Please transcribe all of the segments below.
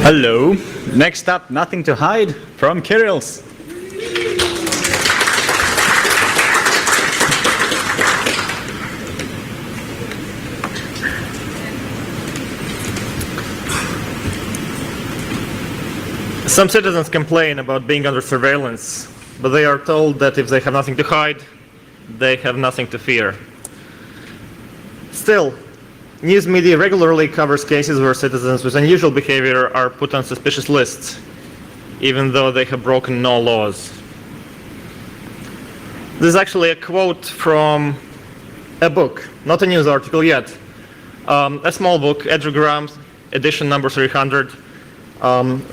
Hello. Next up, Nothing to Hide from Kirils. Some citizens complain about being under surveillance, but they are told that if they have nothing to hide, they have nothing to fear. Still, news media regularly covers cases where citizens with unusual behavior are put on suspicious lists, even though they have broken no laws. This is actually a quote from a book, not a news article yet. A small book, Edgar Graham's edition number 300,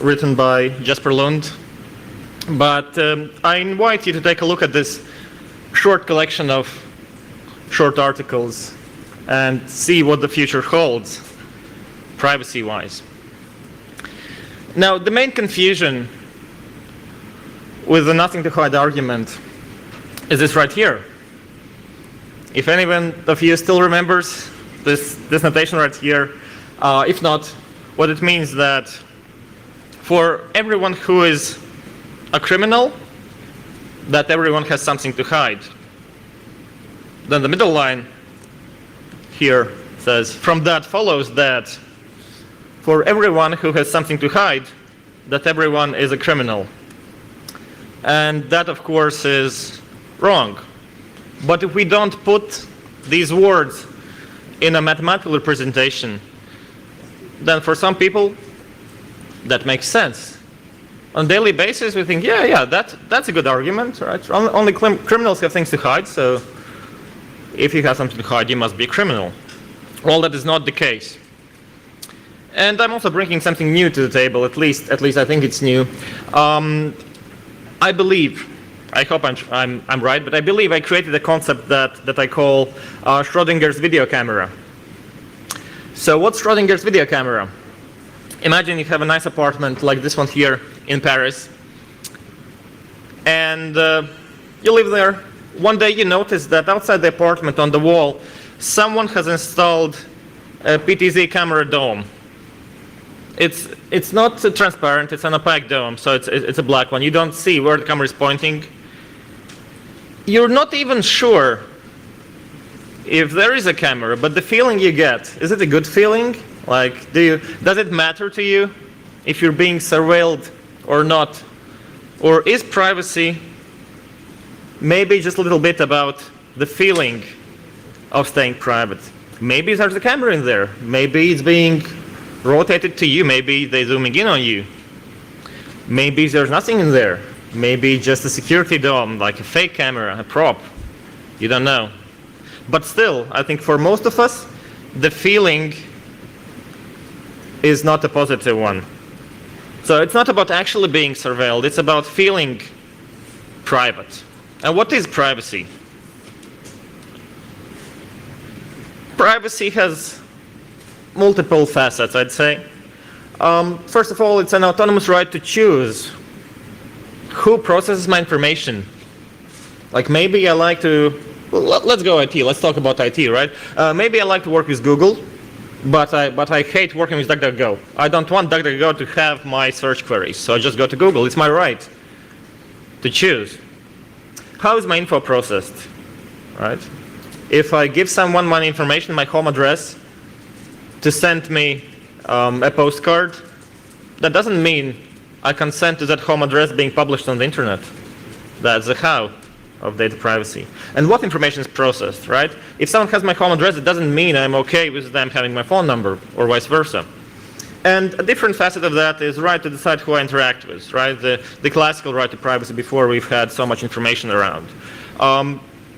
written by Jesper Lund. But I invite you to take a look at this short collection of short articles and see what the future holds, privacy-wise. Now, the main confusion with the nothing to hide argument is this right here. If anyone of you still remembers this notation right here, if not, what it means that for everyone who is a criminal, that everyone has something to hide. Then the middle line here says, from that follows that for everyone who has something to hide, that everyone is a criminal. And that, of course, is wrong. But if we don't put these words in a mathematical representation, then for some people, that makes sense. On a daily basis, we think, yeah, that's a good argument, right? Only criminals have things to hide, so if you have something to hide, you must be a criminal. Well, that is not the case. And I'm also bringing something new to the table, at least I think it's new. I believe, I hope I'm right, but I believe I created a concept that I call Schrodinger's video camera. So what's Schrodinger's video camera? Imagine you have a nice apartment like this one here in Paris, and you live there. One day you notice that outside the apartment on the wall, someone has installed a PTZ camera dome. It's not transparent, it's an opaque dome, so it's a black one. You don't see where the camera is pointing. You're not even sure if there is a camera, but the feeling you get, is it a good feeling? Like, does it matter to you if you're being surveilled or not? Or is privacy maybe just a little bit about the feeling of staying private? Maybe there's a camera in there. Maybe it's being rotated to you. Maybe they're zooming in on you. Maybe there's nothing in there. Maybe just a security dome, like a fake camera, a prop. You don't know. But still, I think for most of us, the feeling is not a positive one. So it's not about actually being surveilled, it's about feeling private. And what is privacy? Privacy has multiple facets, I'd say. First of all, it's an autonomous right to choose who processes my information. Like maybe I like to, well, let's go IT, let's talk about IT, right? Maybe I like to work with Google, but I hate working with DuckDuckGo. I don't want DuckDuckGo to have my search queries, so I just go to Google. It's my right to choose. How is my info processed, right? If I give someone my information, my home address, to send me a postcard, that doesn't mean I consent to that home address being published on the internet. That's the how of data privacy. And what information is processed, right? If someone has my home address, it doesn't mean I'm okay with them having my phone number, or vice versa. And a different facet of that is right to decide who I interact with, right? The classical right to privacy before we've had so much information around.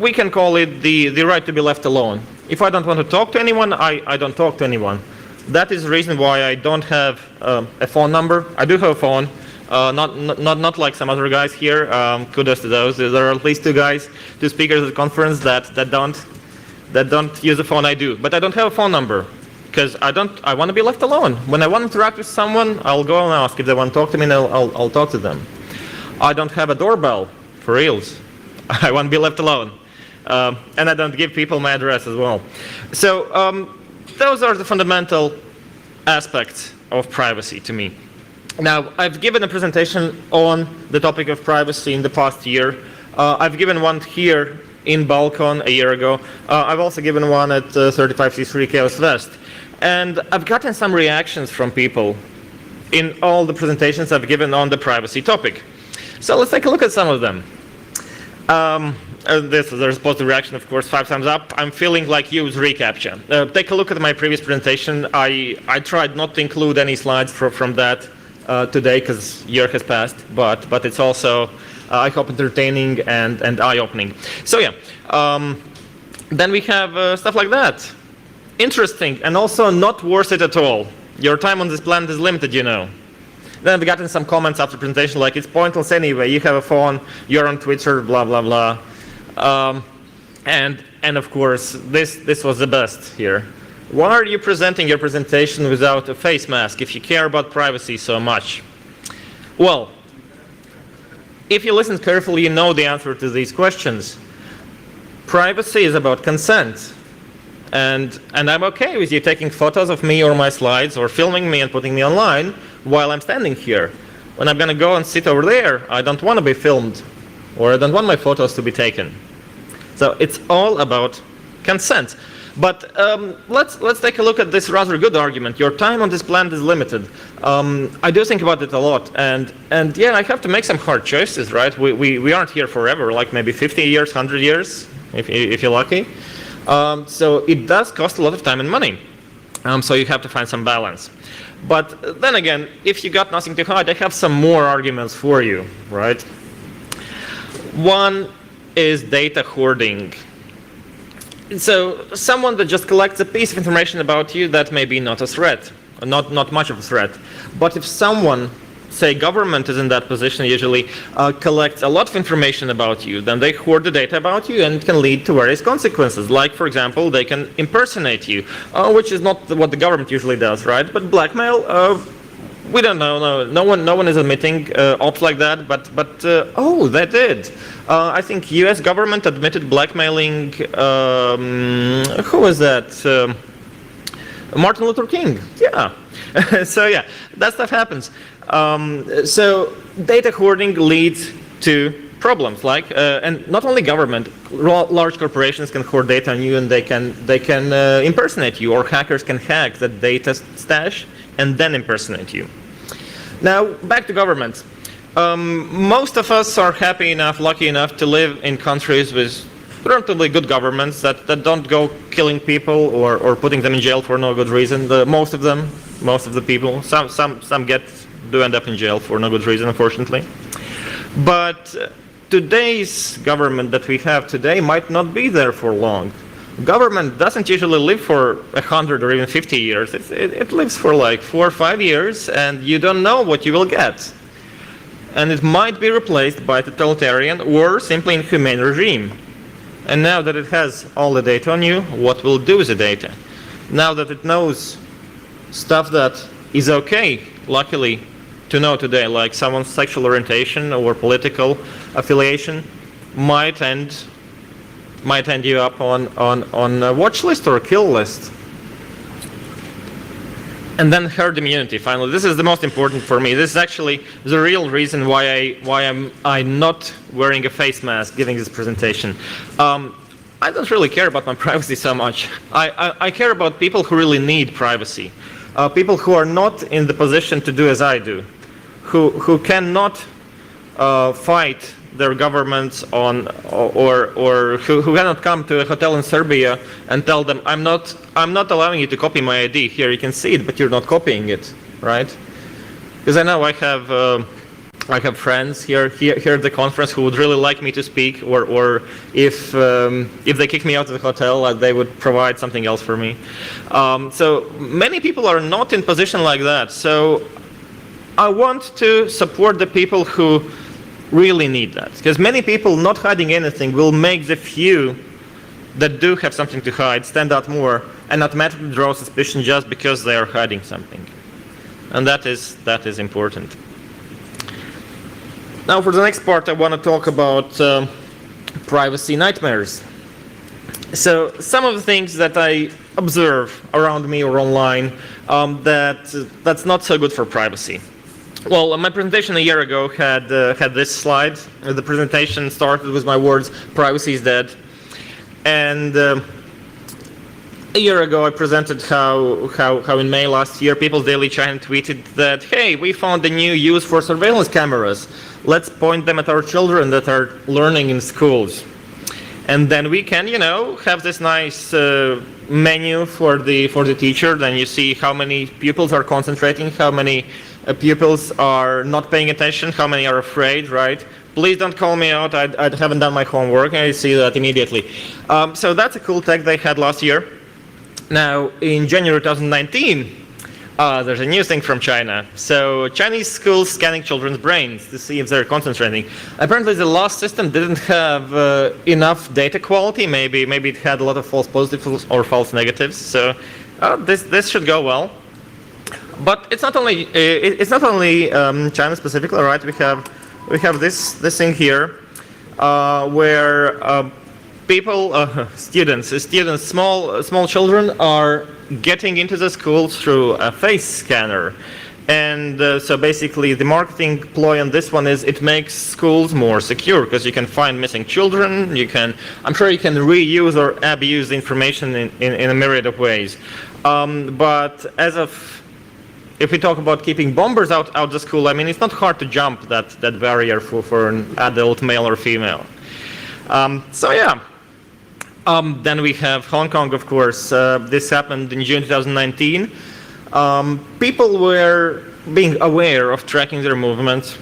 We can call it the right to be left alone. If I don't want to talk to anyone, I don't talk to anyone. That is the reason why I don't have a phone number. I do have a phone, not like some other guys here. Kudos to those. There are at least two speakers at the conference that don't use the phone I do. But I don't have a phone number because I want to be left alone. When I want to interact with someone, I'll go and ask if they want to talk to me, and I'll talk to them. I don't have a doorbell, for reals. I want to be left alone. And I don't give people my address as well. So those are the fundamental aspects of privacy to me. Now, I've given a presentation on the topic of privacy in the past year. I've given one here in Balkon a year ago. I've also given one at 35C3 Chaos West. And I've gotten some reactions from people in all the presentations I've given on the privacy topic. So let's take a look at some of them. This is a positive reaction, of course, 5 thumbs up. I'm feeling like you with reCAPTCHA. Take a look at my previous presentation. I tried not to include any slides from that today because year has passed, but it's also, I hope, entertaining and eye-opening. So yeah, then we have stuff like that. Interesting and also not worth it at all. Your time on this planet is limited, you know. Then I've gotten some comments after presentation like, it's pointless anyway, you have a phone, you're on Twitter, blah, blah, blah. And of course, this was the best here. Why are you presenting your presentation without a face mask if you care about privacy so much? Well, if you listen carefully, you know the answer to these questions. Privacy is about consent. And I'm okay with you taking photos of me or my slides or filming me and putting me online while I'm standing here. When I'm going to go and sit over there, I don't want to be filmed or I don't want my photos to be taken. So it's all about consent. But let's take a look at this rather good argument. Your time on this planet is limited. I do think about it a lot. And yeah, I have to make some hard choices, right? We aren't here forever, like maybe 50 years, 100 years, if you're lucky. So it does cost a lot of time and money. So you have to find some balance. But then again, if you got nothing to hide, I have some more arguments for you, right? One is data hoarding. So someone that just collects a piece of information about you, that may be not a threat, not much of a threat. But if someone, say government is in that position usually, collects a lot of information about you, then they hoard the data about you and it can lead to various consequences. Like, for example, they can impersonate you, which is not what the government usually does, right? But blackmail, we don't know. No one is admitting ops like that, but oh, they did. I think U.S. government admitted blackmailing, who was that? Martin Luther King, yeah. So yeah, that stuff happens. So data hoarding leads to problems like, and not only government, large corporations can hoard data on you and they can impersonate you, or hackers can hack the data stash and then impersonate you. Now, back to government. Most of us are happy enough, lucky enough to live in countries with relatively good governments that don't go killing people or putting them in jail for no good reason. Most of the people, some do end up in jail for no good reason, unfortunately. But today's government that we have today might not be there for long. Government doesn't usually live for 100 or even 50 years. It lives for like 4 or 5 years, and you don't know what you will get. And it might be replaced by a totalitarian or simply inhumane regime. And now that it has all the data on you, what will it do with the data? Now that it knows stuff that is okay, luckily, to know today, like someone's sexual orientation or political affiliation, might end you up on a watch list or a kill list. And then herd immunity, finally. This is the most important for me. This is actually the real reason why I'm not wearing a face mask giving this presentation. I don't really care about my privacy so much. I care about people who really need privacy. People who are not in the position to do as I do, who cannot fight their governments on, or who cannot come to a hotel in Serbia and tell them, I'm not allowing you to copy my ID. Here you can see it, but you're not copying it, right? Because I know I have friends here at the conference who would really like me to speak, or if they kick me out of the hotel, they would provide something else for me. So many people are not in position like that. So I want to support the people who really need that, because many people not hiding anything will make the few that do have something to hide stand out more and automatically draw suspicion just because they are hiding something. And that is important. Now for the next part I want to talk about privacy nightmares. So some of the things that I observe around me or online that's not so good for privacy. Well, my presentation a year ago had this slide. The presentation started with my words, "Privacy is dead." And a year ago, I presented how in May last year, People's Daily China tweeted that, hey, we found a new use for surveillance cameras. Let's point them at our children that are learning in schools. And then we can, have this nice menu for the teacher. Then you see how many pupils are concentrating, how many pupils are not paying attention, how many are afraid, right? Please don't call me out, I haven't done my homework, and I see that immediately. So that's a cool tech they had last year. Now, in January 2019, there's a new thing from China. So Chinese schools scanning children's brains to see if they're concentrating. Apparently the last system didn't have enough data quality. Maybe it had a lot of false positives or false negatives. So this should go well. But it's not only China specifically, right? We have this thing here where students, small children are getting into the school through a face scanner. And so basically the marketing ploy on this one is it makes schools more secure because you can find missing children, I'm sure you can reuse or abuse the information in a myriad of ways. But if we talk about keeping bombers out the school, I mean, it's not hard to jump that barrier for an adult male or female. So yeah. Then we have Hong Kong, of course. This happened in June 2019. People were being aware of tracking their movements,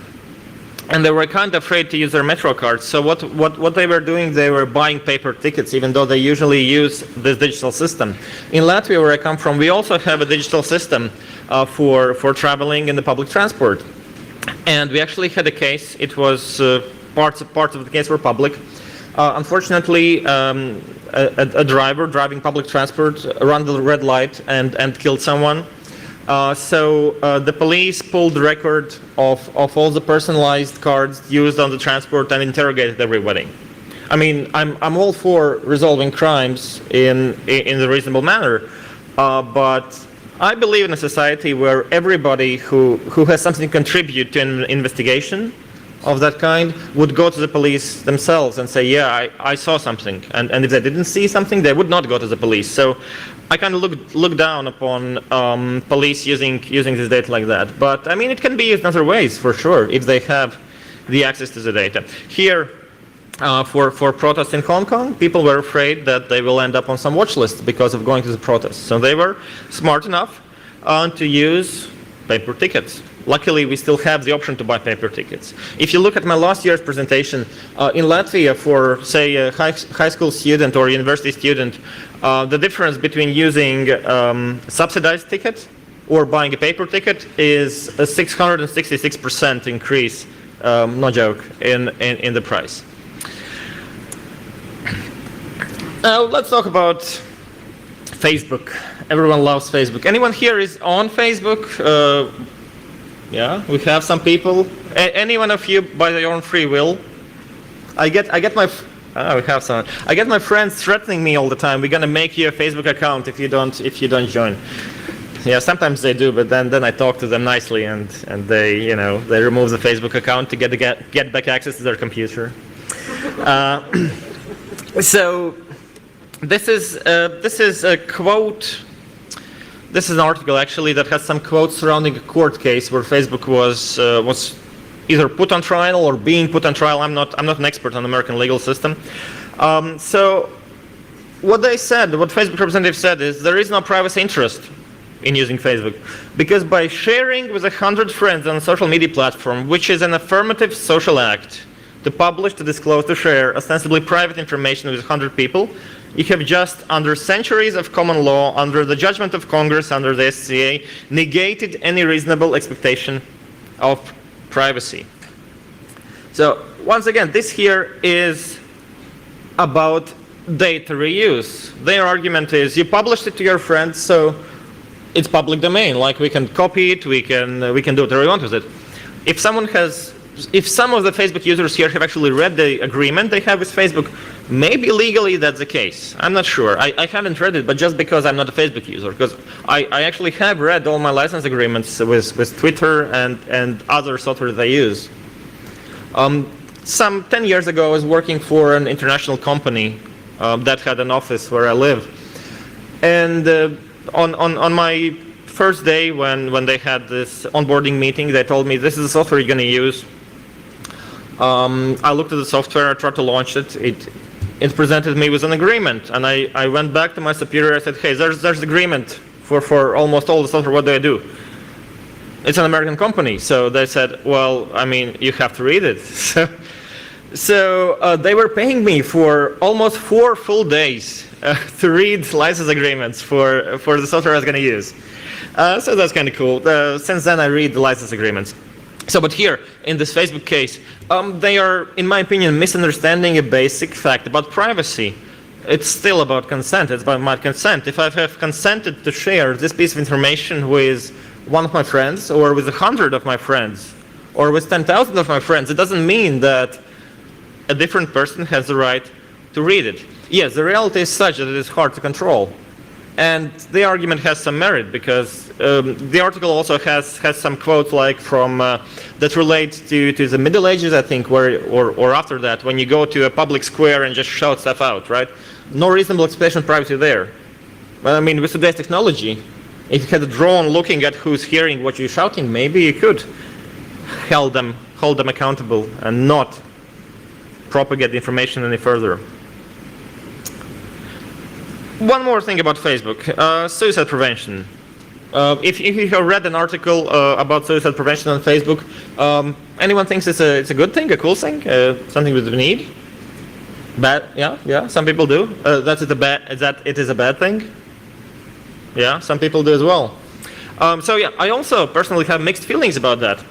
and they were kind of afraid to use their Metro cards. So what they were doing, they were buying paper tickets, even though they usually use this digital system. In Latvia, where I come from, we also have a digital system for traveling in the public transport. And we actually had a case. It was parts of the case were public. Unfortunately, a driver driving public transport ran the red light and killed someone. So the police pulled the record of all the personalized cards used on the transport and interrogated everybody. I mean, I'm all for resolving crimes in a reasonable manner, but I believe in a society where everybody who has something to contribute to an investigation of that kind would go to the police themselves and say, yeah, I saw something. And if they didn't see something, they would not go to the police. So I kind of look down upon police using this data like that. But I mean, it can be used in other ways for sure if they have the access to the data. Here, for protests in Hong Kong, people were afraid that they will end up on some watch list because of going to the protests. So they were smart enough to use paper tickets. Luckily, we still have the option to buy paper tickets. If you look at my last year's presentation, in Latvia, for, say, a high school student or university student, the difference between using subsidized ticket or buying a paper ticket is a 666% increase, no joke, in the price. Now, let's talk about Facebook. Everyone loves Facebook. Anyone here is on Facebook? Yeah, we have some people. Any one of you by their own free will? I get my friends threatening me all the time. We're gonna make you a Facebook account if you don't join. Yeah, sometimes they do, but then I talk to them nicely, and they they remove the Facebook account to get back access to their computer. So this is a quote. This is an article actually that has some quotes surrounding a court case where Facebook was either put on trial or being put on trial. I'm not an expert on the American legal system. So what Facebook representative said is there is no privacy interest in using Facebook because by sharing with 100 friends on a social media platform, which is an affirmative social act to publish, to disclose, to share ostensibly private information with 100 people, you have just, under centuries of common law, under the judgment of Congress, under the SCA, negated any reasonable expectation of privacy. So, once again, this here is about data reuse. Their argument is you published it to your friends, so it's public domain. Like we can copy it, we can do whatever we want with it. If someone has if some of the Facebook users here have actually read the agreement they have with Facebook, maybe legally that's the case. I'm not sure. I haven't read it, but just because I'm not a Facebook user, because I actually have read all my license agreements with Twitter and other software that I use. Some 10 years ago, I was working for an international company that had an office where I live. And on my first day when they had this onboarding meeting, they told me, this is the software you're going to use. I looked at the software, I tried to launch it. It presented me with an agreement. And I went back to my superior, I said, hey, there's agreement for almost all the software, what do I do? It's an American company. So they said, well, I mean, you have to read it. So they were paying me for almost 4 full days to read license agreements for the software I was going to use. So that's kind of cool. Since then, I read the license agreements. So, but here, in this Facebook case, they are, in my opinion, misunderstanding a basic fact about privacy. It's still about consent. It's about my consent. If I have consented to share this piece of information with one of my friends, or with 100 of my friends, or with 10,000 of my friends, it doesn't mean that a different person has the right to read it. Yes, the reality is such that it is hard to control. And the argument has some merit, because the article also has some quotes like from that relate to the Middle Ages, I think, or after that, when you go to a public square and just shout stuff out, right? No reasonable expectation of privacy there. Well, I mean, with today's technology, if you had a drone looking at who's hearing what you're shouting, maybe you could hold them accountable and not propagate the information any further. One more thing about Facebook, suicide prevention. If you have read an article about suicide prevention on Facebook, anyone thinks it's a good thing, a cool thing, something that we need? Bad? Yeah. Some people do. That it is a bad thing. Yeah, some people do as well. So yeah, I also personally have mixed feelings about that.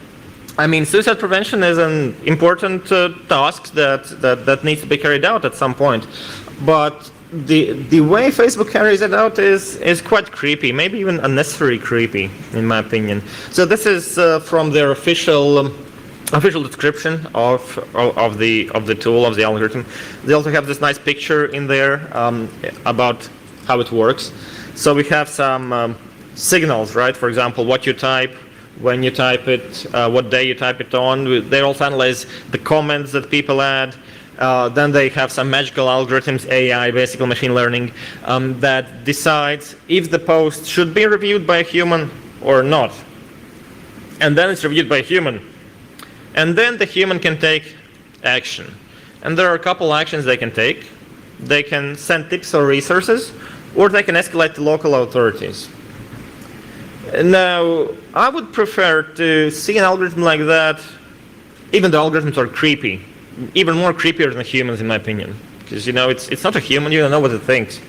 I mean, suicide prevention is an important task that needs to be carried out at some point, but the way Facebook carries it out is quite creepy, maybe even unnecessarily creepy, in my opinion. So this is from their official description of the tool, of the algorithm. They also have this nice picture in there about how it works. So we have some signals, right? For example, what you type, when you type it, what day you type it on. They also analyze the comments that people add. Then they have some magical algorithms, AI, basically machine learning, that decides if the post should be reviewed by a human or not. And then it's reviewed by a human. And then the human can take action. And there are a couple actions they can take. They can send tips or resources, or they can escalate to local authorities. Now, I would prefer to see an algorithm like that, even though algorithms are creepy, even more creepier than humans, in my opinion, because it's not a human, you don't know what it thinks.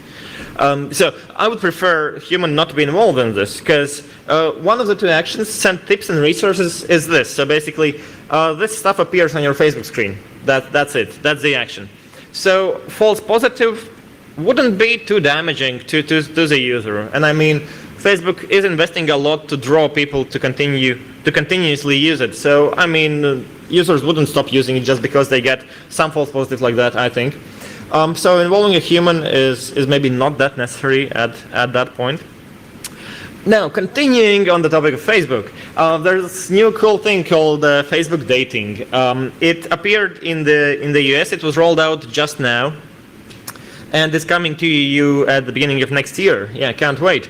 So I would prefer human not to be involved in this, because one of the two actions, send tips and resources, is this. So basically, this stuff appears on your Facebook screen. That's it. That's the action. So false positive wouldn't be too damaging to the user. And I mean, Facebook is investing a lot to draw people to continuously use it. So I mean, users wouldn't stop using it just because they get some false positives like that, I think. So involving a human is maybe not that necessary at that point. Now, continuing on the topic of Facebook, there's this new cool thing called Facebook dating. It appeared in the US. It was rolled out just now, and it's coming to EU at the beginning of next year. Yeah, can't wait.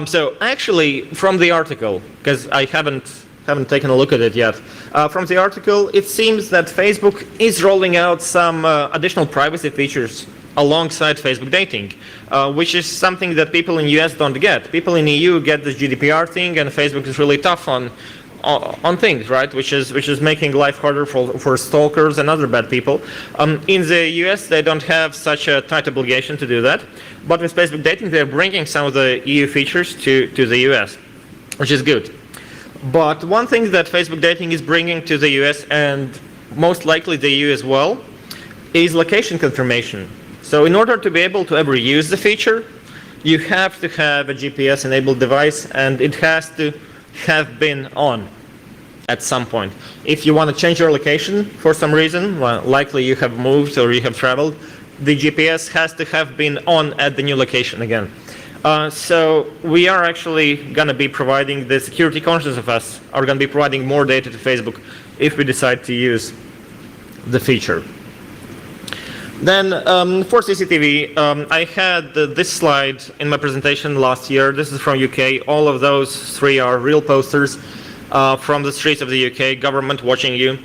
So actually, from the article, because I haven't taken a look at it yet, from the article, it seems that Facebook is rolling out some additional privacy features alongside Facebook dating, which is something that people in US don't get. People in EU get the GDPR thing, and Facebook is really tough on things, right? Which is making life harder for stalkers and other bad people. In the US, they don't have such a tight obligation to do that, but with Facebook dating, they're bringing some of the EU features to the US, which is good. But one thing that Facebook dating is bringing to the US, and most likely the EU as well, is location confirmation. So in order to be able to ever use the feature, you have to have a GPS-enabled device, and it has to have been on. at some point. If you want to change your location for some reason, well, likely you have moved or you have traveled, the GPS has to have been on at the new location again. So we are actually going to be providing, the security conscious of us are going to be providing more data to Facebook if we decide to use the feature. Then for CCTV, I had this slide in my presentation last year. This is from UK. All of those three are real posters from the streets of the UK, government watching you.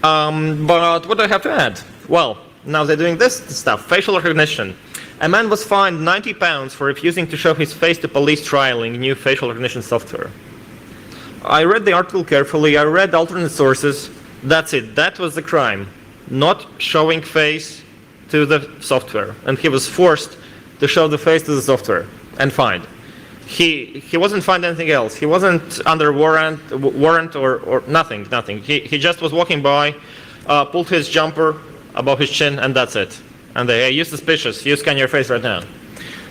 But what do I have to add? Well, now they're doing this stuff, facial recognition. A man was fined £90 for refusing to show his face to police trialing new facial recognition software. I read the article carefully, I read alternate sources. That's it, that was the crime. Not showing face to the software. And he was forced to show the face to the software and fined. He wasn't fined anything else. He wasn't under warrant or nothing. He just was walking by, pulled his jumper above his chin, and that's it. And they, hey, you're suspicious, you scan your face right now.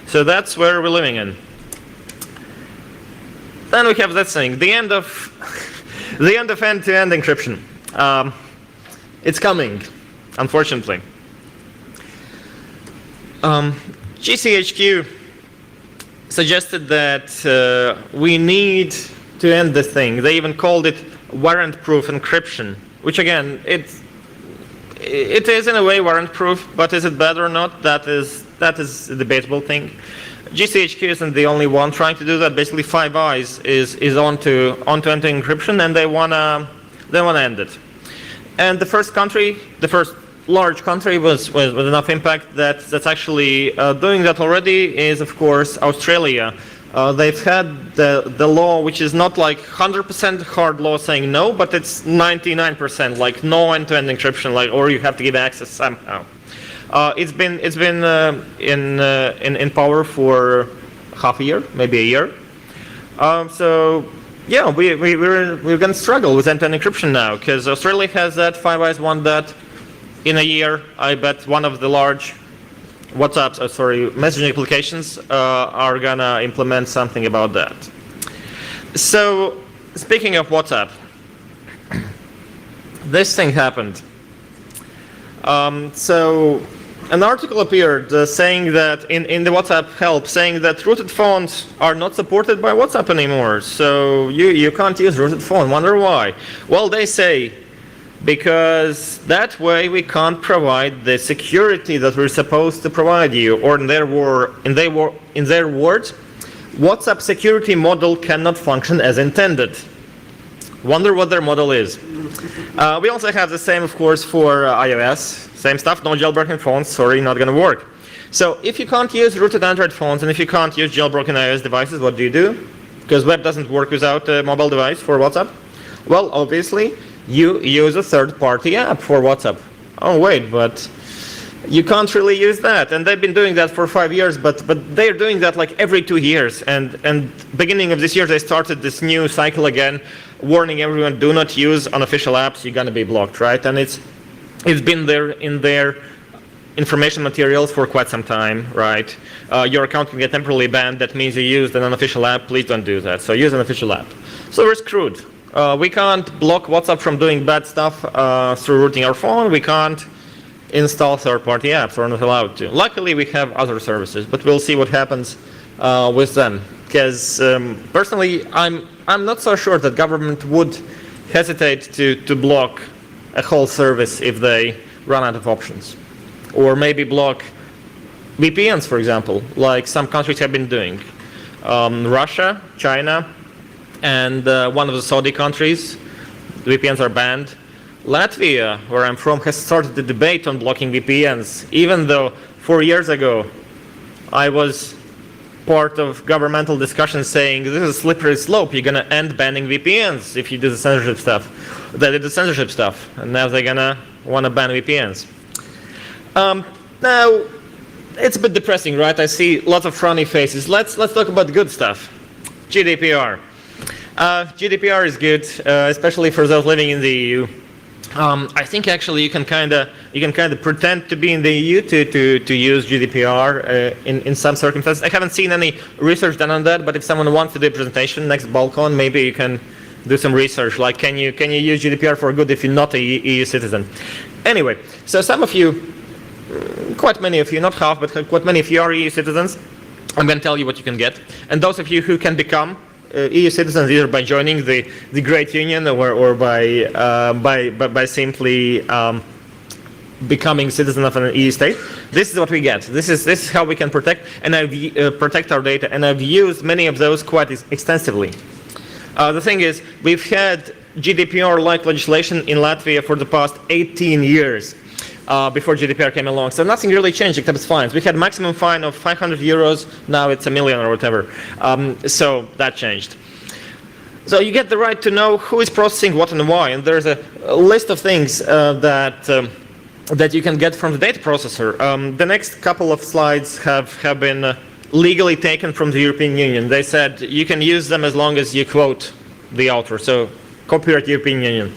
So that's where we're living in. Then we have this thing, the end of end-to-end encryption. It's coming, unfortunately. GCHQ suggested that we need to end this thing. They even called it warrant-proof encryption, which again, it is in a way warrant-proof, but is it bad or not? That is a debatable thing. GCHQ isn't the only one trying to do that. Basically, Five Eyes is onto end encryption, and they wanna end it. And the first large country with enough impact that's actually doing that already is, of course, Australia. They've had the law, which is not like 100% hard law saying no, but it's 99% like no end-to-end encryption, like, or you have to give access somehow. It's been in power for half a year, maybe a year. So yeah, we're going to struggle with end-to-end encryption now because Australia has that. Five Eyes want that. In a year, I bet one of the large messaging applications are gonna implement something about that. So, speaking of WhatsApp, this thing happened. So, an article appeared saying that in the WhatsApp help, saying that rooted phones are not supported by WhatsApp anymore. So you can't use rooted phone. Wonder why? Well, they say because that way we can't provide the security that we're supposed to provide you, or in their words, WhatsApp security model cannot function as intended. Wonder what their model is. We also have the same, of course, for iOS. Same stuff, no jailbroken phones, sorry, not gonna work. So if you can't use rooted Android phones and if you can't use jailbroken iOS devices, what do? Because web doesn't work without a mobile device for WhatsApp. Well, obviously, you use a third-party app for WhatsApp. Oh wait, but you can't really use that. And they've been doing that for 5 years, but they're doing that like every 2 years. And beginning of this year, they started this new cycle again, warning everyone, do not use unofficial apps, you're gonna be blocked, right? And it's been there in their information materials for quite some time, right? Your account can get temporarily banned, that means you used an unofficial app, please don't do that. So use an official app. So we're screwed. We can't block WhatsApp from doing bad stuff through rooting our phone. We can't install third-party apps. We're not allowed to. Luckily, we have other services, but we'll see what happens with them. Because personally, I'm not so sure that government would hesitate to block a whole service if they run out of options, or maybe block VPNs, for example, like some countries have been doing. Russia, China, and one of the Saudi countries, VPNs are banned. Latvia, where I'm from, has started the debate on blocking VPNs, even though 4 years ago I was part of governmental discussions saying this is a slippery slope, you're gonna end banning VPNs if you do the censorship stuff. They did the censorship stuff, and now they're gonna wanna ban VPNs. Now, it's a bit depressing, right? I see lots of frowny faces. Let's talk about the good stuff. GDPR. GDPR is good, especially for those living in the EU. I think actually you can kind of pretend to be in the EU to use GDPR in some circumstances. I haven't seen any research done on that, but if someone wants to do a presentation next Balcon, maybe you can do some research, like can you use GDPR for good if you're not a EU citizen? Anyway, so some of you, quite many of you, not half, but quite many of you are EU citizens. I'm going to tell you what you can get. And those of you who can become EU citizens either by joining the Great Union or by simply becoming citizen of an EU state, this is what we get. This is how we can protect our data, and I've used many of those quite extensively. The thing is, we've had GDPR-like legislation in Latvia for the past 18 years before GDPR came along. So nothing really changed except fines. We had maximum fine of 500 euros. Now it's 1 million or whatever. So that changed. So you get the right to know who is processing what and why. And there's a list of things that you can get from the data processor. The next couple of slides have been legally taken from the European Union. They said you can use them as long as you quote the author. So copyright European Union.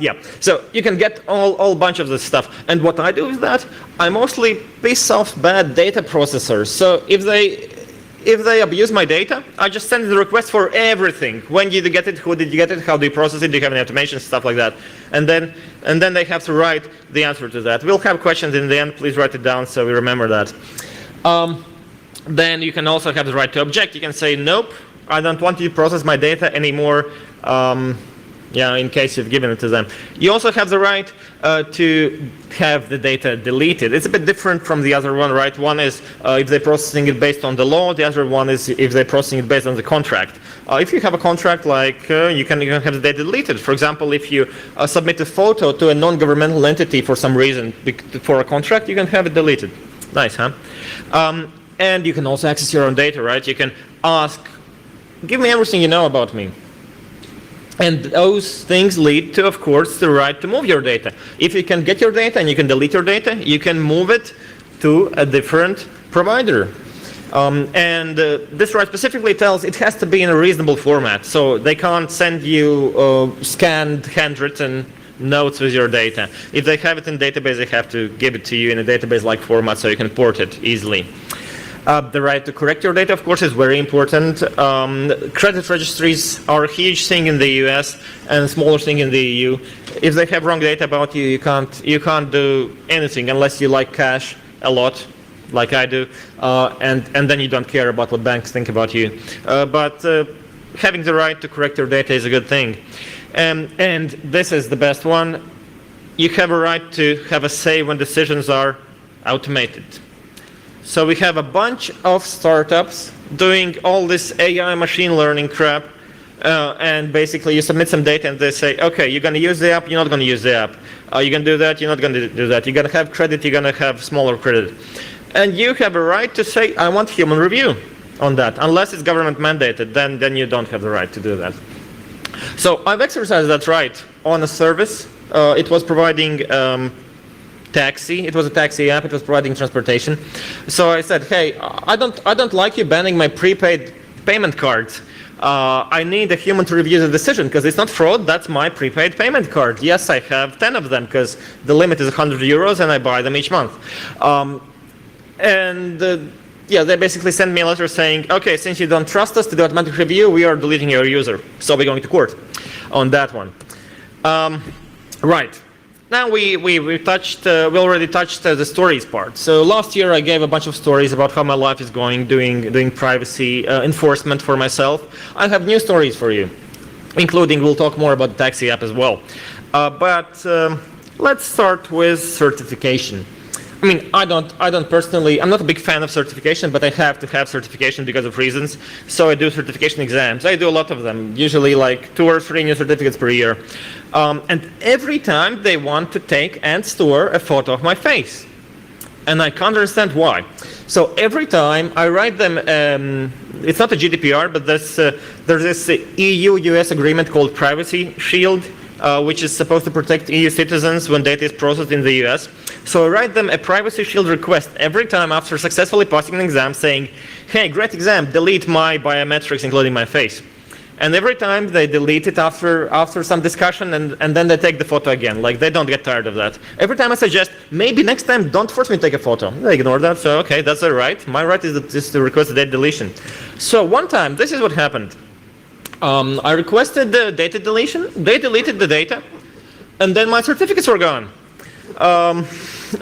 Yeah, so you can get all bunch of this stuff. And what I do with that, I mostly piss off bad data processors. So if they abuse my data, I just send the request for everything. When did you get it? Who did you get it? How do you process it? Do you have any automation? Stuff like that. And then they have to write the answer to that. We'll have questions in the end. Please write it down so we remember that. Then you can also have the right to object. You can say, nope, I don't want you to process my data anymore. Yeah, in case you've given it to them. You also have the right to have the data deleted. It's a bit different from the other one, right? One is if they're processing it based on the law. The other one is if they're processing it based on the contract. If you have a contract, like you can have the data deleted. For example, if you submit a photo to a non-governmental entity for some reason for a contract, you can have it deleted. Nice, huh? And you can also access your own data, right? You can ask, give me everything you know about me. And those things lead to, of course, the right to move your data. If you can get your data and you can delete your data, you can move it to a different provider. This right specifically tells it has to be in a reasonable format. So they can't send you scanned, handwritten notes with your data. If they have it in database, they have to give it to you in a database-like format so you can port it easily. The right to correct your data, of course, is very important. Credit registries are a huge thing in the US and a smaller thing in the EU. If they have wrong data about you, you can't do anything unless you like cash a lot, like I do, and then you don't care about what banks think about you. But having the right to correct your data is a good thing. And this is the best one. You have a right to have a say when decisions are automated. So we have a bunch of startups doing all this AI machine learning crap, and basically you submit some data and they say, okay, you're going to use the app, you're not going to use the app. You're going to do that, you're not going to do that. You're going to have credit, you're going to have smaller credit. And you have a right to say, I want human review on that. Unless it's government mandated, then you don't have the right to do that. So I've exercised that right on a service. It was providing taxi. It was a taxi app. It was providing transportation. So I said, hey, I don't like you banning my prepaid payment cards. I need a human to review the decision because it's not fraud. That's my prepaid payment card. Yes, I have 10 of them because the limit is 100 euros and I buy them each month. Yeah, they basically sent me a letter saying, okay, since you don't trust us to do automatic review, we are deleting your user. So we're going to court on that one. Right. Now we already touched the stories part. So last year I gave a bunch of stories about how my life is going, doing privacy enforcement for myself. I have new stories for you, including we'll talk more about the taxi app as well. But let's start with certification. I mean, I don't personally, I'm not a big fan of certification, but I have to have certification because of reasons. So I do certification exams. I do a lot of them, usually like 2 or 3 new certificates per year. And every time they want to take and store a photo of my face. And I can't understand why. So every time I write them, it's not a GDPR, but there's this EU-US agreement called Privacy Shield, which is supposed to protect EU citizens when data is processed in the US. So I write them a Privacy Shield request every time after successfully passing an exam saying, hey, great exam, delete my biometrics, including my face. And every time they delete it after some discussion and then they take the photo again. Like they don't get tired of that. Every time I suggest, maybe next time don't force me to take a photo. They ignore that, so okay, that's their right. My right is to request a data deletion. So one time, this is what happened. I requested the data deletion. They deleted the data, and then my certificates were gone.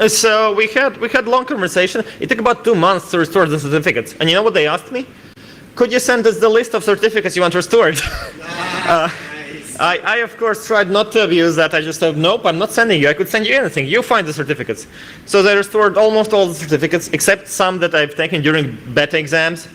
So we had long conversation. It took about 2 months to restore the certificates. And you know what they asked me? Could you send us the list of certificates you want restored? I of course tried not to abuse that. I just said, nope, I'm not sending you. I could send you anything. You find the certificates. So they restored almost all the certificates, except some that I've taken during beta exams.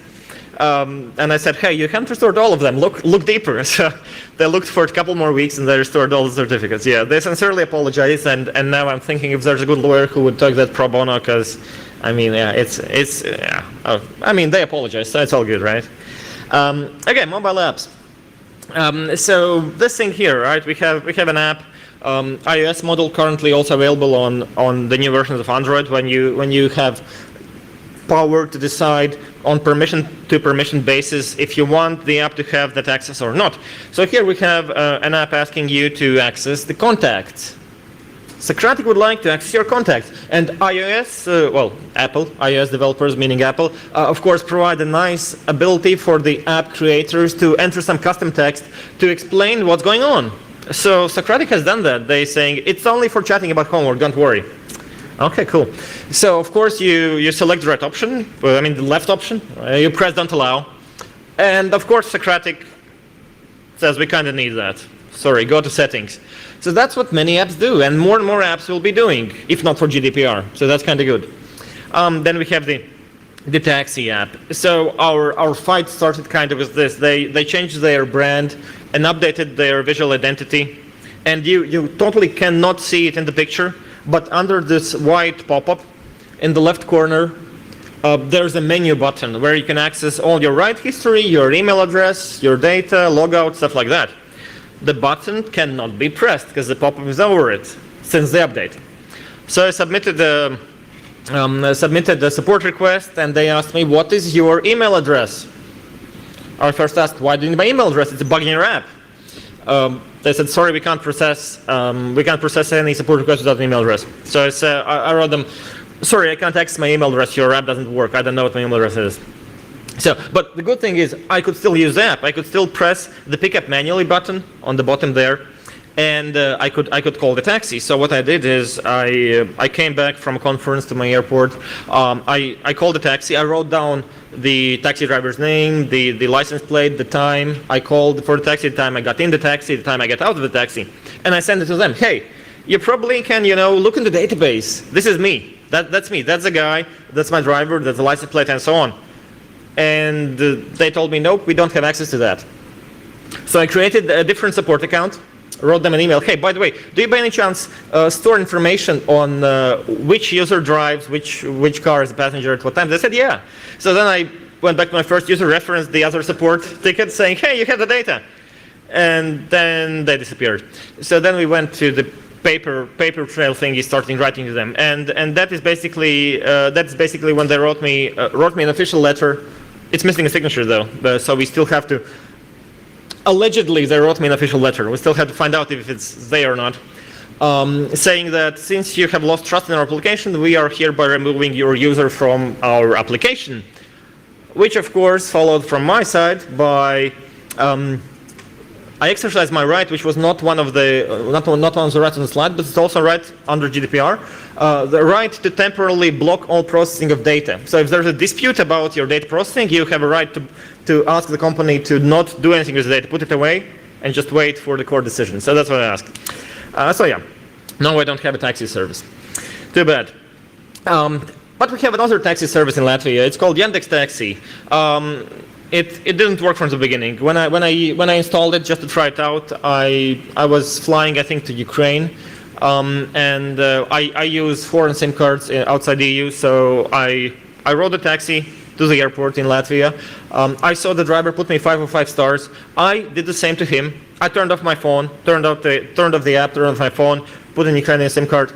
And I said, hey, you haven't restored all of them. Look deeper. So they looked for a couple more weeks and they restored all the certificates. Yeah, they sincerely apologize. And now I'm thinking if there's a good lawyer who would take that pro bono, because I mean, yeah, I mean, they apologize, so it's all good, right? Okay, mobile apps. So this thing here, right? We have an app, iOS model currently also available on the new versions of Android. When you have power to decide on permission-to-permission basis if you want the app to have that access or not. So here we have an app asking you to access the contacts. Socratic would like to access your contacts. And iOS, Apple, iOS developers, meaning Apple, of course provide a nice ability for the app creators to enter some custom text to explain what's going on. So Socratic has done that. They're saying, it's only for chatting about homework, don't worry. Okay, cool. So of course you select the right option, the left option, you press don't allow. And of course Socratic says we kind of need that. Sorry, go to settings. So that's what many apps do, and more apps will be doing, if not for GDPR. So that's kind of good. Then we have the taxi app. So our fight started kind of with this. They changed their brand and updated their visual identity, and you totally cannot see it in the picture. But under this white pop-up in the left corner, there's a menu button where you can access all your ride history, your email address, your data, logout, stuff like that. The button cannot be pressed because the pop-up is over it since the update. So I submitted the support request, and they asked me, what is your email address? I first asked, why do you need my email address? It's a bug in your app. They said, sorry, we can't process any support request without an email address. So I wrote them, sorry, I can't access my email address. Your app doesn't work. I don't know what my email address is. So, but the good thing is I could still use the app. I could still press the pick up manually button on the bottom there, and I could call the taxi. So what I did is I came back from a conference to my airport. I called the taxi. I wrote down the taxi driver's name, the license plate, the time I called for the taxi, the time I got in the taxi, the time I got out of the taxi, and I sent it to them. Hey, you probably can look in the database. This is me. That's me. That's the guy. That's my driver. That's the license plate, and so on. And they told me, nope, we don't have access to that. So I created a different support account, wrote them an email. Hey, by the way, do you by any chance store information on which user drives, which car is the passenger at what time? They said, yeah. So then I went back to my first user, referenced the other support ticket saying, hey, you have the data. And then they disappeared. So then we went to the paper trail thingy, starting writing to them. And that is basically when they wrote me an official letter. It's missing a signature though, so we still have to, allegedly they wrote me an official letter. We still have to find out if it's they or not. Saying that since you have lost trust in our application, we are hereby removing your user from our application. Which of course followed from my side by, I exercised my right, which was not one of the rights on the slide, but it's also a right under GDPR, the right to temporarily block all processing of data. So if there's a dispute about your data processing, you have a right to ask the company to not do anything with the data, put it away, and just wait for the court decision. So that's what I asked. So yeah, no, I don't have a taxi service. Too bad. But we have another taxi service in Latvia. It's called Yandex Taxi. It didn't work from the beginning. When I installed it just to try it out, I was flying, I think, to Ukraine, and I use foreign SIM cards outside the EU. So I rode a taxi to the airport in Latvia. I saw the driver put me 5 of 5 stars. I did the same to him. I turned off my phone, turned off the app, turned off my phone, put an Ukrainian SIM card.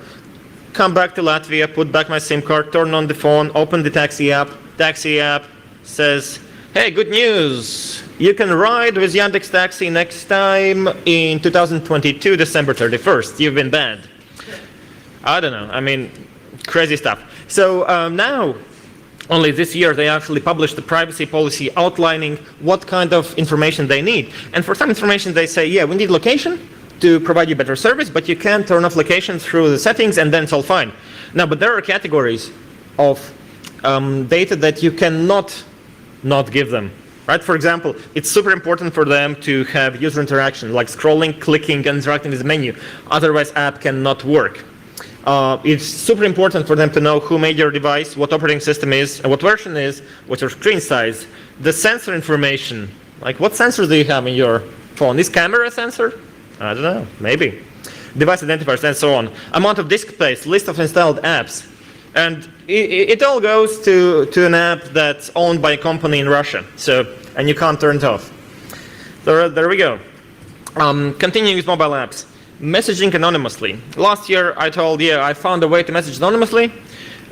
Come back to Latvia, put back my SIM card, turn on the phone, open the taxi app. Taxi app says, hey, good news! You can ride with Yandex Taxi next time in 2022, December 31st. You've been banned. I don't know. I mean, crazy stuff. So now only this year they actually published the privacy policy outlining what kind of information they need. And for some information they say, yeah, we need location to provide you better service, but you can turn off location through the settings and then it's all fine. Now, but there are categories of data that you cannot not give them. Right? For example, it's super important for them to have user interaction, like scrolling, clicking, and interacting with the menu. Otherwise, app cannot work. It's super important for them to know who made your device, what operating system is, and what version is, what's your screen size, the sensor information. Like, what sensors do you have in your phone? Is camera a sensor? I don't know, maybe. Device identifiers, and so on. Amount of disk space, list of installed apps. And it all goes to an app that's owned by a company in Russia. So, and you can't turn it off. There we go. Continuing with mobile apps. Messaging anonymously. Last year I told, yeah, I found a way to message anonymously.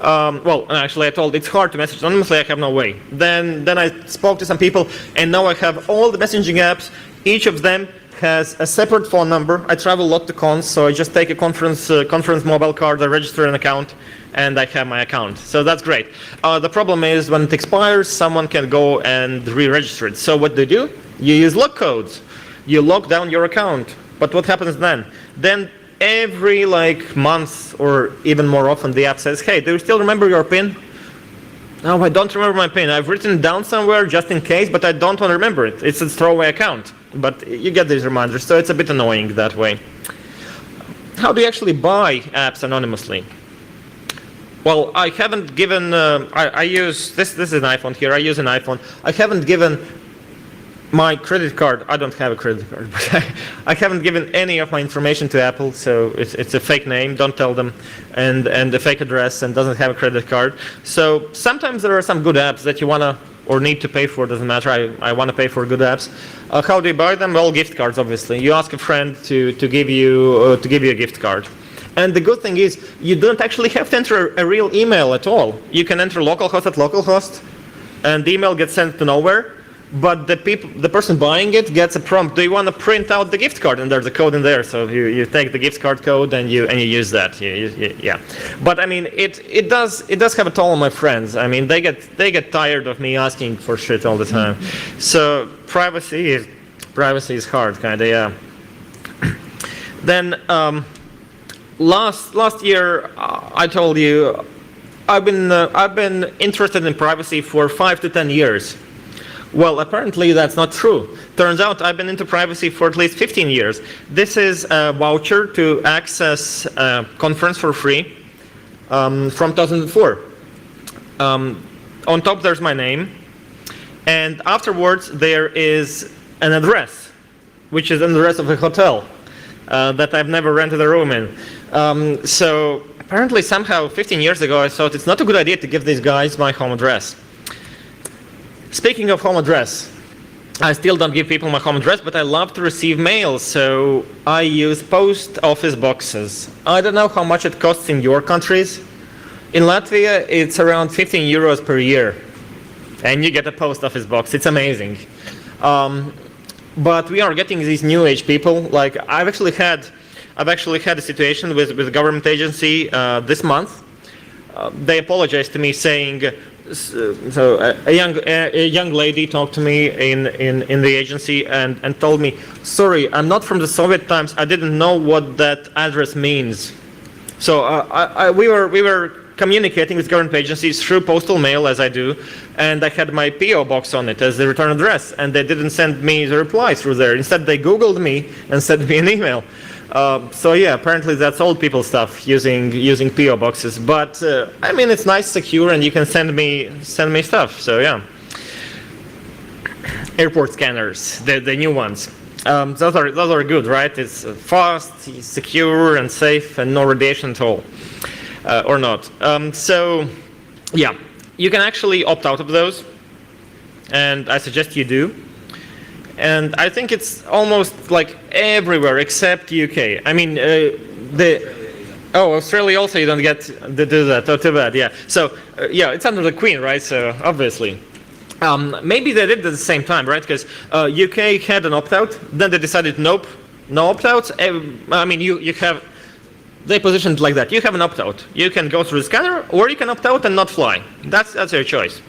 Well, actually I told it's hard to message anonymously, I have no way. Then I spoke to some people, and now I have all the messaging apps. Each of them has a separate phone number. I travel a lot to cons, so I just take a conference mobile card, I register an account, and I have my account. So that's great. The problem is when it expires, someone can go and re-register it. So what do? You use lock codes. You lock down your account. But what happens then? Then every month or even more often the app says, hey, do you still remember your PIN? No, I don't remember my PIN. I've written it down somewhere just in case, but I don't want to remember it. It's a throwaway account. But you get these reminders, so it's a bit annoying that way. How do you actually buy apps anonymously? Well, I haven't given, I use, this is an iPhone here, I use an iPhone. I haven't given my credit card, I don't have a credit card, but I haven't given any of my information to Apple, so it's a fake name, don't tell them, and a fake address, and doesn't have a credit card. So sometimes there are some good apps that you want to or need to pay for, doesn't matter, I want to pay for good apps. How do you buy them? Well, gift cards, obviously. You ask a friend to give you a gift card. And the good thing is, you don't actually have to enter a real email at all. You can enter localhost at localhost, and the email gets sent to nowhere. But the person buying it gets a prompt. Do you want to print out the gift card? And there's a code in there, so you take the gift card code and you use that. Yeah. But I mean, it does have a toll on my friends. I mean, they get tired of me asking for shit all the time. So privacy is hard, kind of. Yeah. Then. Last year, I told you, I've been interested in privacy for 5 to 10 years. Well, apparently that's not true. Turns out I've been into privacy for at least 15 years. This is a voucher to access a conference for free from 2004. On top there's my name, and afterwards there is an address, which is an address of a hotel that I've never rented a room in. So apparently somehow 15 years ago I thought it's not a good idea to give these guys my home address. Speaking of home address, I still don't give people my home address, but I love to receive mail, so I use post office boxes. I don't know how much it costs in your countries. In Latvia, it's around 15 euros per year, and you get a post office box. It's amazing. But we are getting these new age people. Like I've actually had a situation with a government agency this month. They apologized to me saying, so a young lady talked to me in the agency and told me, sorry, I'm not from the Soviet times. I didn't know what that address means. So we were communicating with government agencies through postal mail, as I do, and I had my PO box on it as the return address, and they didn't send me the reply through there. Instead, they Googled me and sent me an email. So yeah, apparently that's old people stuff, using PO boxes. But I mean, it's nice, secure, and you can send me stuff. So yeah. Airport scanners, the new ones. Those are good, right? It's fast, secure, and safe, and no radiation at all, or not. So yeah, you can actually opt out of those, and I suggest you do. And I think it's almost like everywhere except UK. I mean, Australia also you don't get to do that. Oh, too bad. Yeah. So yeah, it's under the Queen, right? So obviously, maybe they did it at the same time, right? Because UK had an opt-out, then they decided nope, no opt-outs. I mean, you have they positioned it like that. You have an opt-out. You can go through the scanner, or you can opt out and not fly. That's your choice.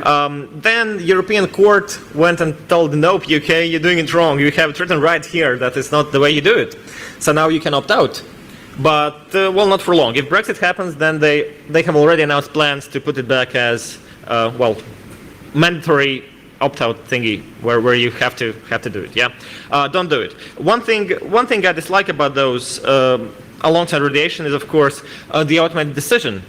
Then European court went and told, nope, UK, you're doing it wrong. You have it written right here that is not the way you do it. So now you can opt out. But, well, not for long. If Brexit happens, then they have already announced plans to put it back as, well, mandatory opt-out thingy where you have to do it. Yeah, don't do it. One thing I dislike about those alongside radiation is, of course, the automated decision,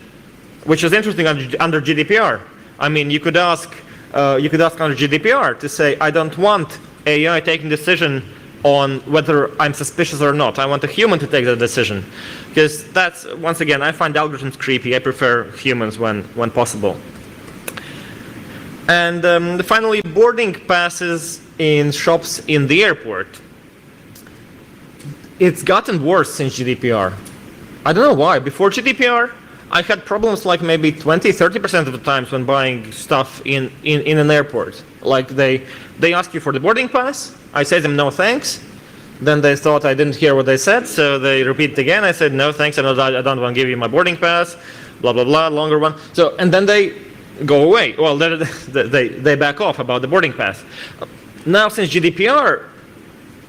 which is interesting under GDPR. I mean, you could ask under GDPR to say, I don't want AI taking decision on whether I'm suspicious or not. I want a human to take the decision, because that's, once again, I find algorithms creepy. I prefer humans when possible. And finally, boarding passes in shops in the airport. It's gotten worse since GDPR. I don't know why. Before GDPR, I had problems like maybe 20–30% of the times when buying stuff in an airport. Like they ask you for the boarding pass. I say them no thanks. Then they thought I didn't hear what they said, so they repeat it again. I said no thanks, I don't want to give you my boarding pass. Blah blah blah, longer one. So and then they go away. Well, they back off about the boarding pass. Now since GDPR,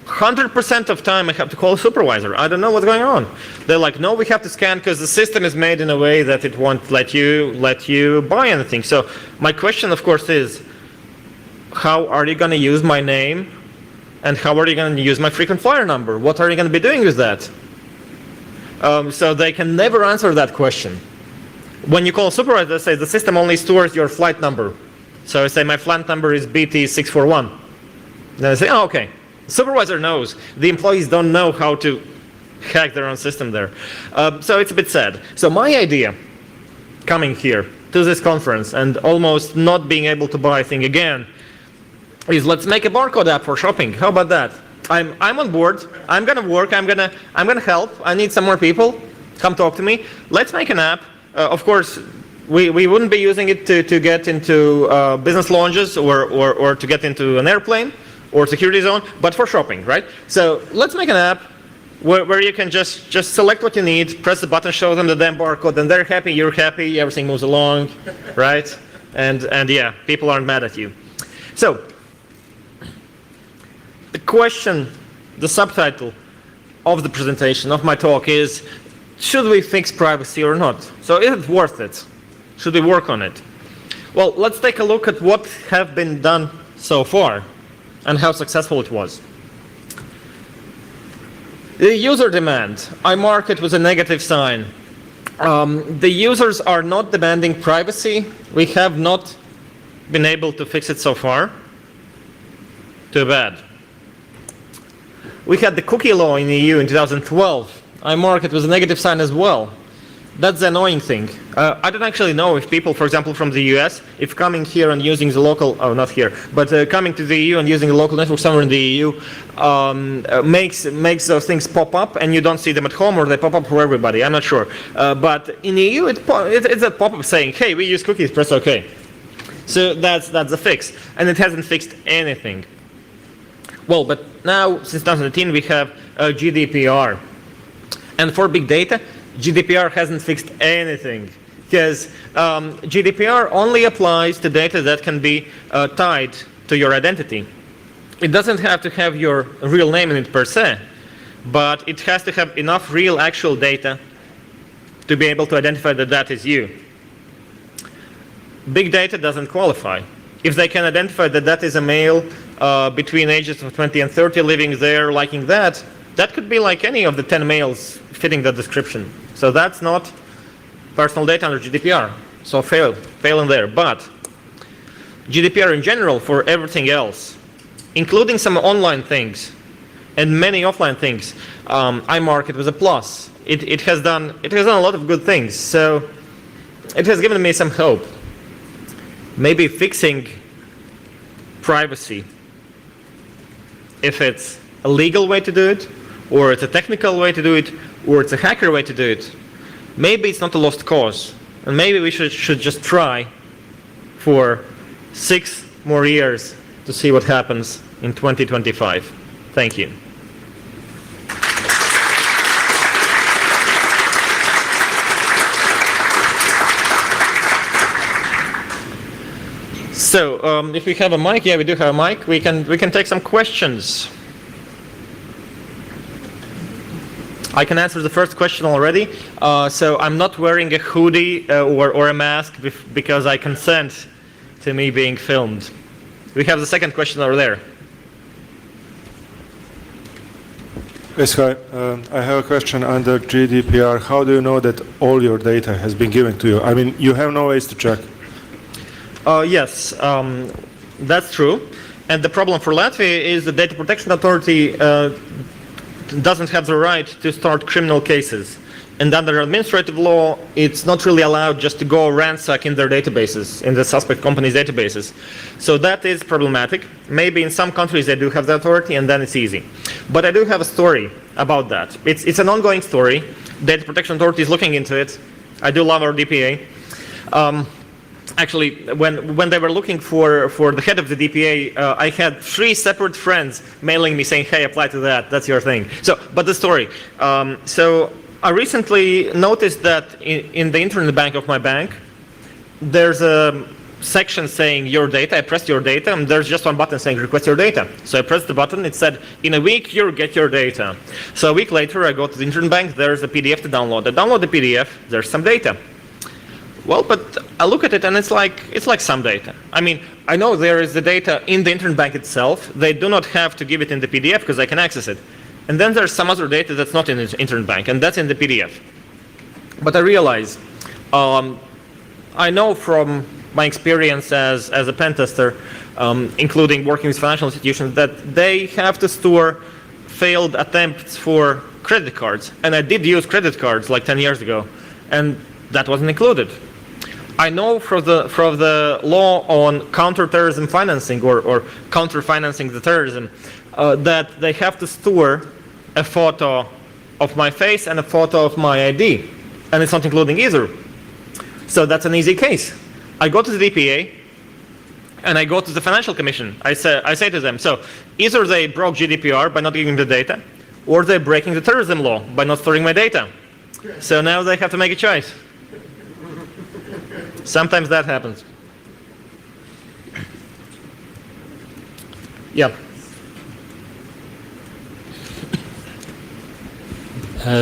100% of time I have to call a supervisor. I don't know what's going on. They're like, no, we have to scan because the system is made in a way that it won't let you buy anything. So my question, of course, is, how are you going to use my name, and how are you going to use my frequent flyer number? What are you going to be doing with that? So they can never answer that question. When you call a supervisor, they say the system only stores your flight number. So I say my flight number is BT641. Then I say, oh, okay. Supervisor knows. The employees don't know how to hack their own system there. So it's a bit sad. So my idea, coming here to this conference and almost not being able to buy a thing again, is let's make a barcode app for shopping. How about that? I'm on board. I'm gonna work. I'm gonna help. I need some more people. Come talk to me. Let's make an app. Of course, we wouldn't be using it to get into business lounges or to get into an airplane or security zone, but for shopping, right? So let's make an app where you can just select what you need, press the button, show them the damn barcode, and they're happy, you're happy, everything moves along, right? And yeah, people aren't mad at you. So the question, the subtitle of the presentation, of my talk is, should we fix privacy or not? So is it worth it? Should we work on it? Well, let's take a look at what have been done so far and how successful it was. The user demand, I mark it with a negative sign. The users are not demanding privacy. We have not been able to fix it so far. Too bad. We had the cookie law in the EU in 2012. I mark it with a negative sign as well. That's the annoying thing. I don't actually know if people, for example, from the US, if coming here and using the local, oh, not here, but coming to the EU and using a local network somewhere in the EU makes those things pop up and you don't see them at home, or they pop up for everybody. I'm not sure. But in the EU, it's a pop-up saying, hey, we use cookies, press OK. So that's the fix. And it hasn't fixed anything. Well, but now, since 2018, we have GDPR. And for big data, GDPR hasn't fixed anything, because GDPR only applies to data that can be tied to your identity. It doesn't have to have your real name in it per se, but it has to have enough real actual data to be able to identify that that is you. Big data doesn't qualify. If they can identify that that is a male between ages of 20 and 30 living there liking that, that could be like any of the 10 males fitting that description. So that's not personal data under GDPR. So fail in there. But GDPR in general for everything else, including some online things and many offline things, I mark it with a plus. It has done a lot of good things. So it has given me some hope. Maybe fixing privacy, if it's a legal way to do it, or it's a technical way to do it, or it's a hacker way to do it, maybe it's not a lost cause. And maybe we should just try for 6 more years to see what happens in 2025. Thank you. So if we have a mic, yeah, we do have a mic. We can take some questions. I can answer the first question already. So I'm not wearing a hoodie or a mask because I consent to me being filmed. We have the second question over there. Yes, hi. I have a question under GDPR. How do you know that all your data has been given to you? I mean, you have no ways to check. Yes, that's true. And the problem for Latvia is the Data Protection Authority doesn't have the right to start criminal cases. And under administrative law, it's not really allowed just to go ransack in their databases, in the suspect companies' databases. So that is problematic. Maybe in some countries they do have the authority, and then it's easy. But I do have a story about that. It's an ongoing story. Data Protection Authority is looking into it. I do love our DPA. Actually, when they were looking for the head of the DPA, I had 3 separate friends mailing me saying, hey, apply to that, that's your thing. So, but the story. So I recently noticed that in the internet bank of my bank, there's a section saying your data. I pressed your data, and there's just one button saying request your data. So I pressed the button, it said, in a week, you'll get your data. So a week later, I go to the internet bank, there's a PDF to download. I download the PDF, there's some data. Well, but I look at it and it's like some data. I mean, I know there is the data in the internet bank itself. They do not have to give it in the PDF because I can access it. And then there's some other data that's not in the internet bank, and that's in the PDF. But I realize, I know from my experience as a pen tester, including working with financial institutions, that they have to store failed attempts for credit cards. And I did use credit cards like 10 years ago, and that wasn't included. I know from the law on counterterrorism financing or counter-financing the terrorism that they have to store a photo of my face and a photo of my ID, and it's not including either. So that's an easy case. I go to the DPA and I go to the Financial Commission. I say to them, so either they broke GDPR by not giving the data, or they're breaking the terrorism law by not storing my data. So now they have to make a choice. Sometimes that happens. Yeah.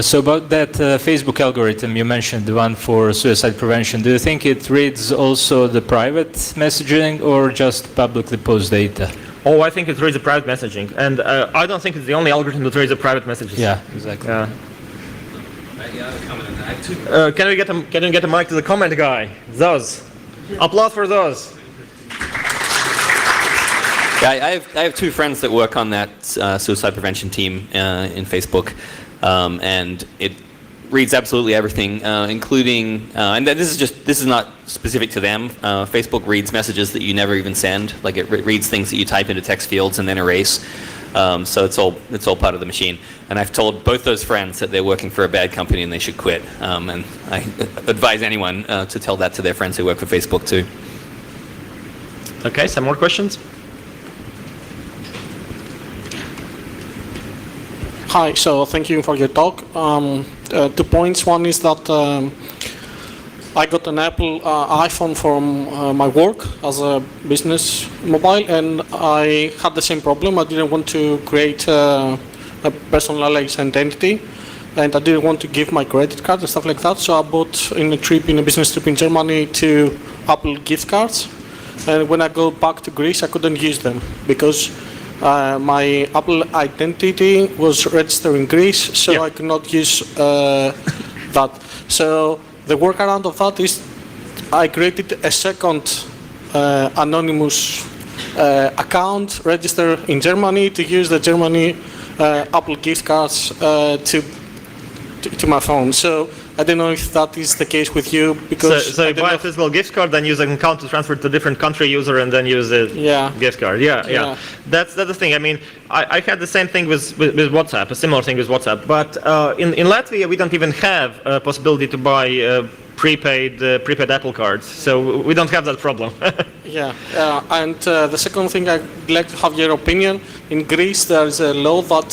So about that Facebook algorithm you mentioned, the one for suicide prevention, do you think it reads also the private messaging or just publicly post data? Oh, I think it reads the private messaging, and I don't think it's the only algorithm that reads the private messages. Yeah, exactly. Can we get a mic to the comment guy? Those. Applause for those. Yeah, I have 2 friends that work on that suicide prevention team in Facebook, and it reads absolutely everything, including and this is not specific to them. Facebook reads messages that you never even send, like it reads things that you type into text fields and then erase. So it's all part of the machine. And I've told both those friends that they're working for a bad company and they should quit. And I advise anyone to tell that to their friends who work for Facebook too. Okay, some more questions? Hi, so thank you for your talk. 2 points. One is that I got an Apple iPhone from my work as a business mobile, and I had the same problem. I didn't want to create a personalized identity, and I didn't want to give my credit card and stuff like that. So I bought in a business trip in Germany 2 Apple gift cards, and when I go back to Greece, I couldn't use them because my Apple identity was registered in Greece, so yeah. I could not use that. So the workaround of that is I created a second anonymous account registered in Germany to use the Germany Apple gift cards to my phone. So I don't know if that is the case with you, because so you buy a physical gift card, then use an account to transfer to a different country user, and then use the gift card. Yeah. That's the thing. I mean, I had the same thing with WhatsApp, a similar thing with WhatsApp. But in Latvia, we don't even have a possibility to buy prepaid Apple cards, so we don't have that problem. And the second thing, I'd like to have your opinion. In Greece, there is a law that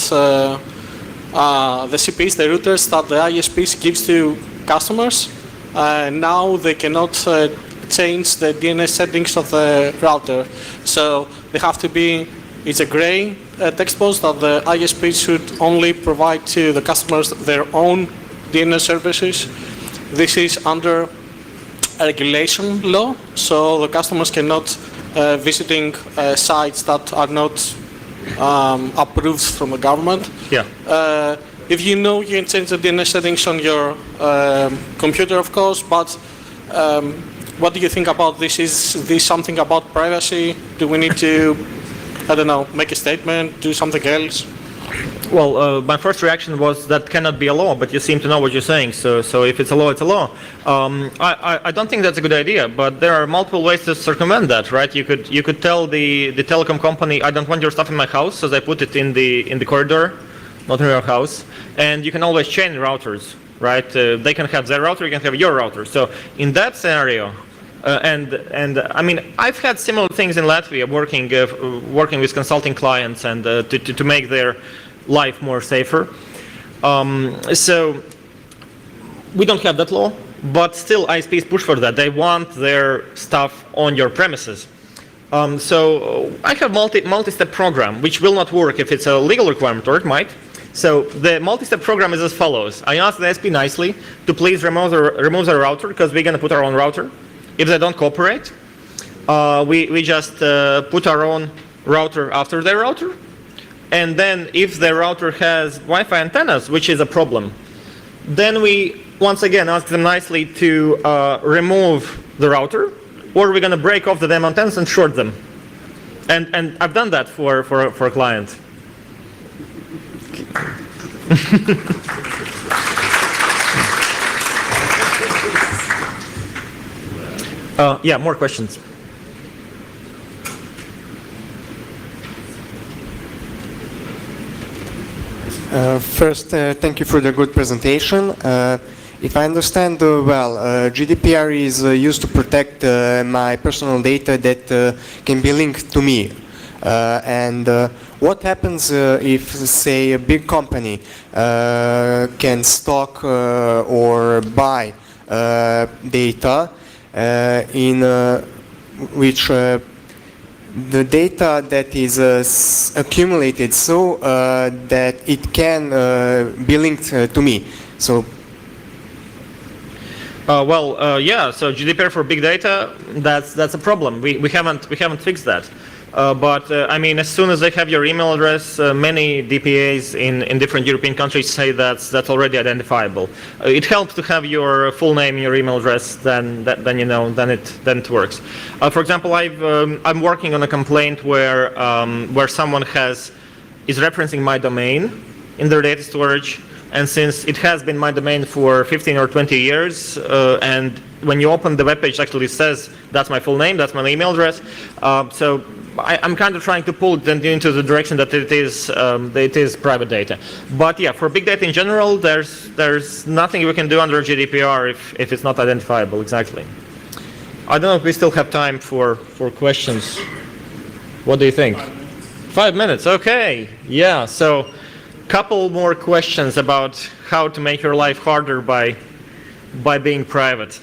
the CPs, the routers that the ISPs gives to customers, now they cannot change the DNS settings of the router. So they have to be, it's a gray text box that the ISP should only provide to the customers their own DNS services. This is under a regulation law, so the customers cannot visiting sites that are not approved from the government. Yeah. If you know, you can change the DNS settings on your computer, of course, but what do you think about this? Is this something about privacy? Do we need to, I don't know, make a statement, do something else? Well, my first reaction was that cannot be a law, but you seem to know what you're saying. So if it's a law, it's a law. I don't think that's a good idea, but there are multiple ways to circumvent that, right? You could tell the telecom company, I don't want your stuff in my house, so they put it in the corridor, not in your house. And you can always change routers, right? They can have their router, you can have your router. So in that scenario, and I mean, I've had similar things in Latvia, working with consulting clients and to make their life more safer. So we don't have that law, but still ISPs push for that. They want their stuff on your premises. So I have multi-step program, which will not work if it's a legal requirement, or it might. So the multi-step program is as follows. I ask the ISP nicely to please remove the router, because we're going to put our own router. If they don't cooperate, we just put our own router after their router. And then if the router has Wi-Fi antennas, which is a problem, then we once again ask them nicely to remove the router, or we're going to break off the damn antennas and short them. And I've done that for a client. Yeah, more questions. First, thank you for the good presentation. If I understand well, GDPR is used to protect my personal data that can be linked to me. And what happens if, say, a big company can stock or buy data in which the data that is accumulated so that it can be linked to me. So. Yeah. So GDPR for big data, that's a problem. We haven't fixed that. But I mean, as soon as they have your email address, many DPAs in different European countries say that's already identifiable. It helps to have your full name, your email address, then you know, then it works. For example, I'm working on a complaint where someone is referencing my domain in their data storage, and since it has been my domain for 15 or 20 years, and when you open the webpage, it actually says that's my full name, that's my email address. So I'm kind of trying to pull it into the direction that it is private data. But yeah, for big data in general, there's nothing we can do under GDPR if it's not identifiable exactly. I don't know if we still have time for questions. What do you think? 5 minutes, okay. Yeah, so couple more questions about how to make your life harder by being private.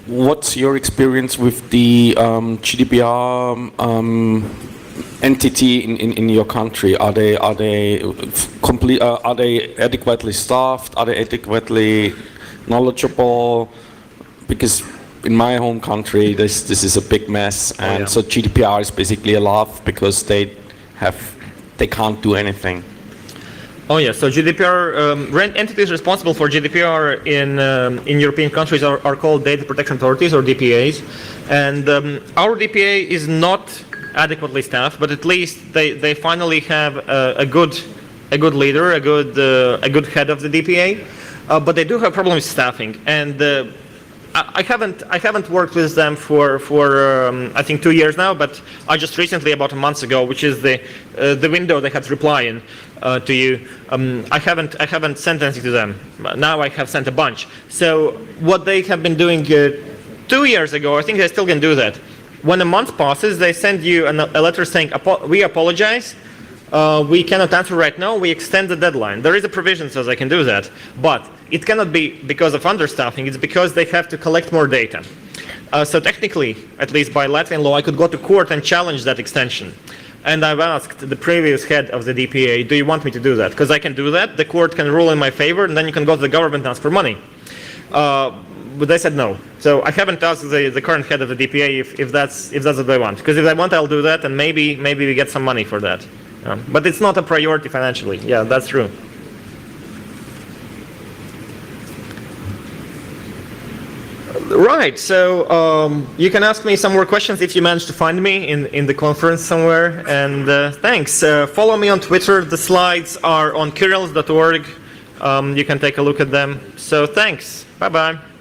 What's your experience with the GDPR entity in your country? Are they adequately staffed? Are they adequately knowledgeable? Because in my home country, this is a big mess, and so GDPR is basically a laugh because they can't do anything. Oh yeah, so GDPR, entities responsible for GDPR in European countries are called data protection authorities, or DPAs, and our DPA is not adequately staffed, but at least they finally have a good leader, a good head of the DPA, but they do have problems with staffing, and I haven't worked with them for I think 2 years now, but I just recently, about a month ago, which is the window they had to reply in to you. I haven't sent anything to them. Now I have sent a bunch. So what they have been doing 2 years ago, I think they still can do that. When a month passes, they send you a letter saying we apologize. we cannot answer right now. We extend the deadline. There is a provision says I can do that, but it cannot be because of understaffing. It's because they have to collect more data. So technically, at least by Latvian law, I could go to court and challenge that extension. And I've asked the previous head of the DPA, do you want me to do that? Because I can do that. The court can rule in my favor, and then you can go to the government and ask for money. But they said no. So I haven't asked the current head of the DPA if that's what they want. Because if they want, I'll do that, and maybe we get some money for that. But it's not a priority financially. Yeah, that's true. Right, so you can ask me some more questions if you manage to find me in the conference somewhere. And thanks. Follow me on Twitter. The slides are on Kirils.org. You can take a look at them. So thanks. Bye-bye.